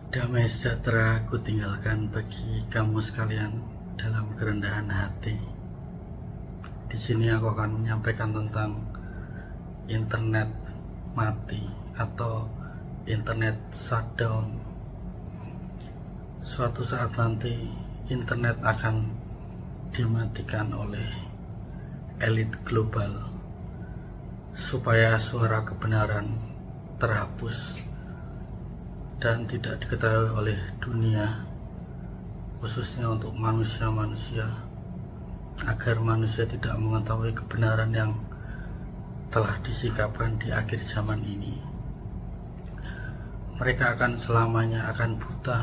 Damai sejahtera ku tinggalkan bagi kamu sekalian dalam kerendahan hati. Di sini aku akan menyampaikan tentang internet mati atau internet shutdown. Suatu saat nanti internet akan dimatikan oleh elit global supaya suara kebenaran terhapus dan tidak diketahui oleh dunia, khususnya untuk manusia-manusia, agar manusia tidak mengetahui kebenaran yang telah disikapkan di akhir zaman ini. Mereka akan selamanya akan buta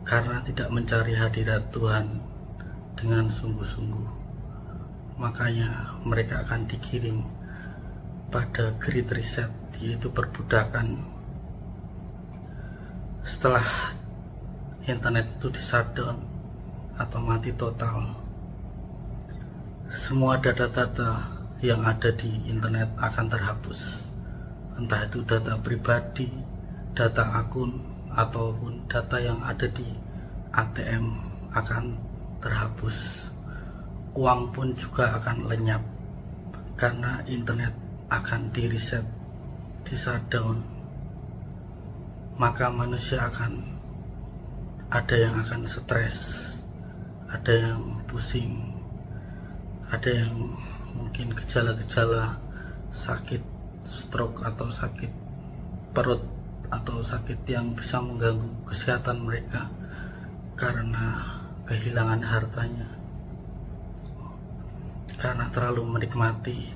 karena tidak mencari hadirat Tuhan dengan sungguh-sungguh. Makanya mereka akan digiring pada Great Reset, yaitu perbudakan. Setelah internet itu di-shutdown atau mati total, semua data-data yang ada di internet akan terhapus, entah itu data pribadi, data akun, ataupun data yang ada di ATM akan terhapus. Uang pun juga akan lenyap karena internet akan di-reset, di-shutdown. Maka manusia akan ada yang akan stres, ada yang pusing, ada yang mungkin gejala-gejala sakit stroke atau sakit perut atau sakit yang bisa mengganggu kesehatan mereka karena kehilangan hartanya, karena terlalu menikmati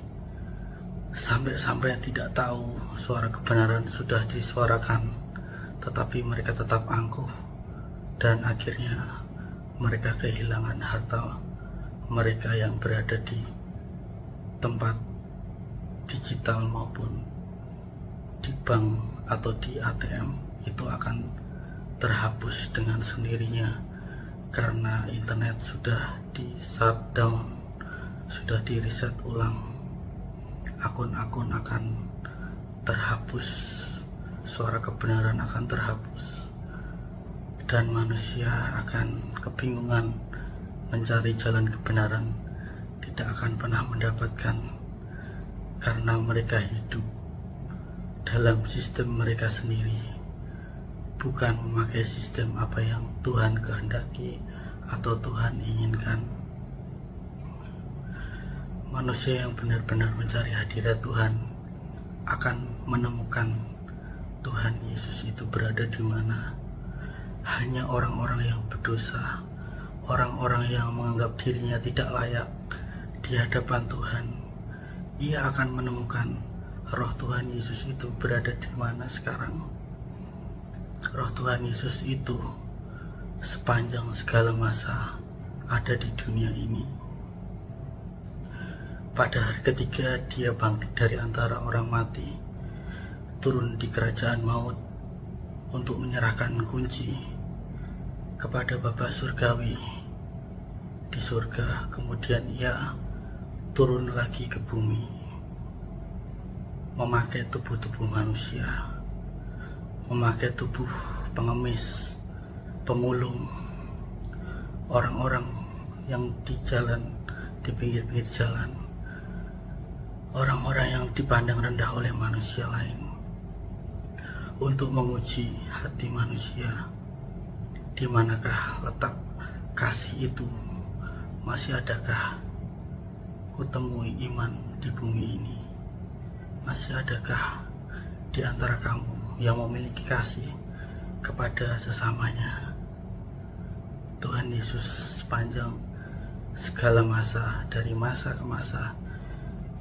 sampai-sampai tidak tahu suara kebenaran sudah disuarakan, tetapi mereka tetap angkuh dan akhirnya mereka kehilangan harta mereka yang berada di tempat digital maupun di bank atau di ATM. Itu akan terhapus dengan sendirinya karena internet sudah di shutdown, sudah di reset ulang. Akun-akun akan terhapus, suara kebenaran akan terhapus, dan manusia akan kebingungan mencari jalan kebenaran, tidak akan pernah mendapatkan karena mereka hidup dalam sistem mereka sendiri, bukan memakai sistem apa yang Tuhan kehendaki atau Tuhan inginkan. Manusia yang benar-benar mencari hadirat Tuhan akan menemukan Tuhan Yesus itu berada di mana. Hanya orang-orang yang berdosa, orang-orang yang menganggap dirinya tidak layak di hadapan Tuhan, ia akan menemukan roh Tuhan Yesus itu berada di mana sekarang. Roh Tuhan Yesus itu sepanjang segala masa ada di dunia ini. Pada hari ketiga dia bangkit dari antara orang mati, turun di kerajaan maut untuk menyerahkan kunci kepada Bapa Surgawi di surga. Kemudian ia turun lagi ke bumi memakai tubuh-tubuh manusia, memakai tubuh pengemis, pemulung, orang-orang yang di jalan, di pinggir-pinggir jalan, orang-orang yang dipandang rendah oleh manusia lain, untuk menguji hati manusia. Di manakah letak kasih itu? Masih adakah kutemui iman di bumi ini? Masih adakah di antara kamu yang memiliki kasih kepada sesamanya? Tuhan Yesus sepanjang segala masa, dari masa ke masa,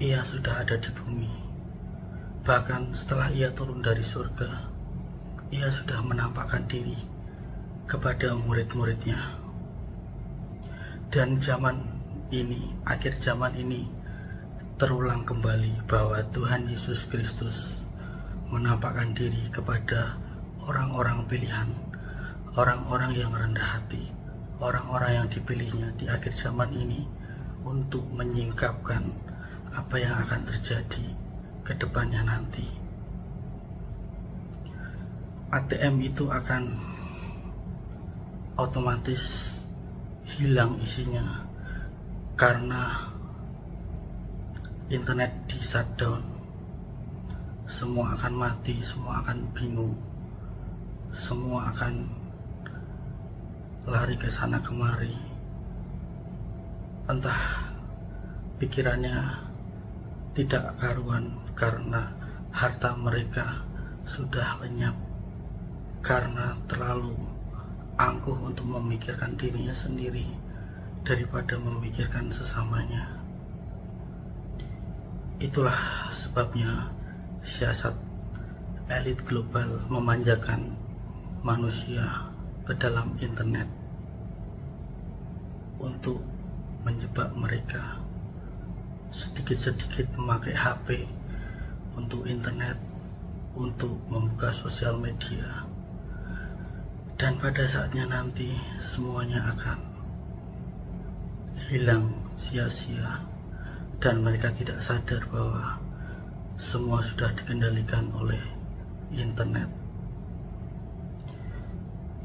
ia sudah ada di bumi. Bahkan setelah ia turun dari surga, ia sudah menampakkan diri kepada murid-muridnya. Dan zaman ini, akhir zaman ini, terulang kembali bahwa Tuhan Yesus Kristus menampakkan diri kepada orang-orang pilihan, orang-orang yang rendah hati, orang-orang yang dipilihnya di akhir zaman ini untuk menyingkapkan apa yang akan terjadi ke depannya nanti. ATM itu akan otomatis hilang isinya karena internet di shutdown. Semua akan mati, semua akan bingung, semua akan lari ke sana kemari. Entah pikirannya tidak karuan karena harta mereka sudah lenyap, karena terlalu angkuh untuk memikirkan dirinya sendiri daripada memikirkan sesamanya. Itulah sebabnya siasat elit global memanjakan manusia ke dalam internet untuk menjebak mereka, sedikit-sedikit memakai HP untuk internet, untuk membuka sosial media. Dan pada saatnya nanti semuanya akan hilang sia-sia, dan mereka tidak sadar bahwa semua sudah dikendalikan oleh internet.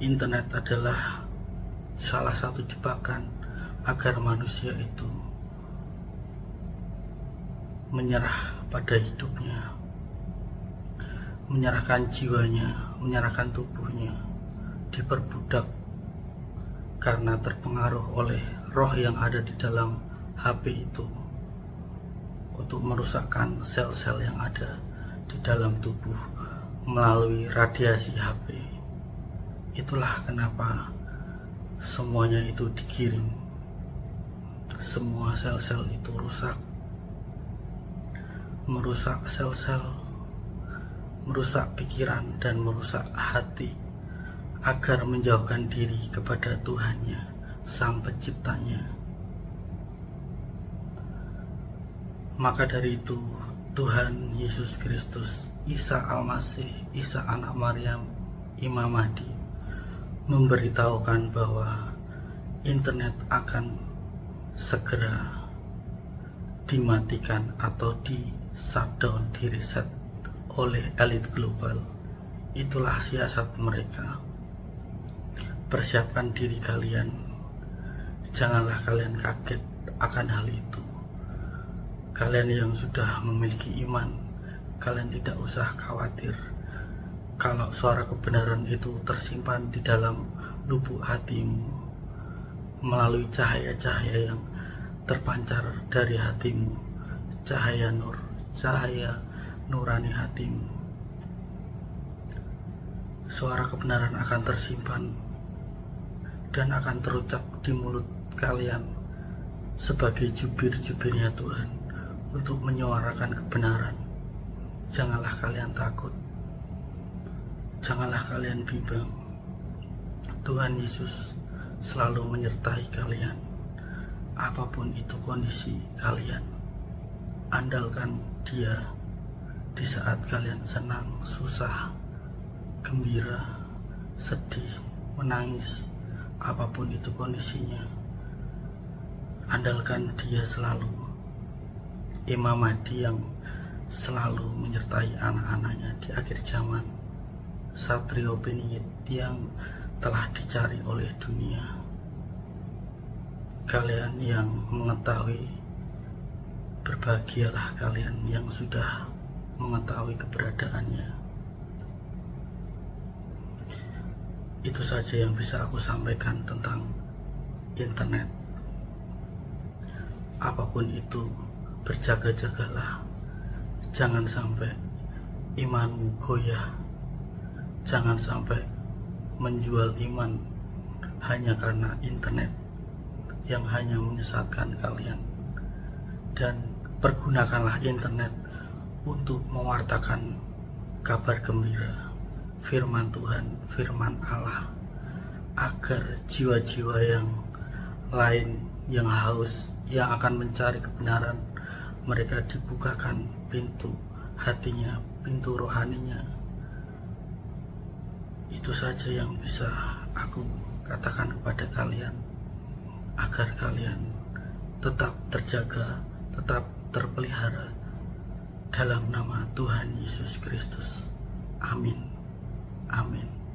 Internet adalah salah satu jebakan agar manusia itu menyerah pada hidupnya, menyerahkan jiwanya, menyerahkan tubuhnya, diperbudak karena terpengaruh oleh roh yang ada di dalam HP itu untuk merusakkan sel-sel yang ada di dalam tubuh melalui radiasi HP. Itulah kenapa semuanya itu digiring, semua sel-sel itu rusak, merusak sel-sel, merusak pikiran dan merusak hati agar menjauhkan diri kepada Tuhannya, Sang Penciptanya. Maka dari itu Tuhan Yesus Kristus, Isa Al-Masih, Isa anak Maryam, Imam Mahdi memberitahukan bahwa internet akan segera dimatikan atau di shutdown, di reset oleh elit global. Itulah siasat mereka. Persiapkan diri kalian, janganlah kalian kaget akan hal itu. Kalian yang sudah memiliki iman, kalian tidak usah khawatir kalau suara kebenaran itu tersimpan di dalam lubuk hatimu melalui cahaya-cahaya yang terpancar dari hatimu, cahaya nur, cahaya nurani hatimu. Suara kebenaran akan tersimpan dan akan terucap di mulut kalian sebagai jubir-jubirnya Tuhan untuk menyuarakan kebenaran. Janganlah kalian takut, janganlah kalian bimbang. Tuhan Yesus selalu menyertai kalian, apapun itu kondisi kalian. Andalkan Dia di saat kalian senang, susah, gembira, sedih, menangis, apapun itu kondisinya. Andalkan Dia selalu. Imam Mahdi yang selalu menyertai anak-anaknya di akhir zaman, Satrio Beningit yang telah dicari oleh dunia. Kalian yang mengetahui, berbahagialah kalian yang sudah mengetahui keberadaannya. Itu saja yang bisa aku sampaikan tentang internet. Apapun itu, berjaga-jagalah, jangan sampai imanmu goyah, jangan sampai menjual iman hanya karena internet yang hanya menyesatkan kalian. Dan pergunakanlah internet untuk mewartakan kabar gembira, firman Tuhan, firman Allah, agar jiwa-jiwa yang lain yang haus, yang akan mencari kebenaran, mereka dibukakan pintu hatinya, pintu rohaninya. Itu saja yang bisa aku katakan kepada kalian, agar kalian tetap terjaga, tetap terpelihara dalam nama Tuhan Yesus Kristus. Amin. Amin.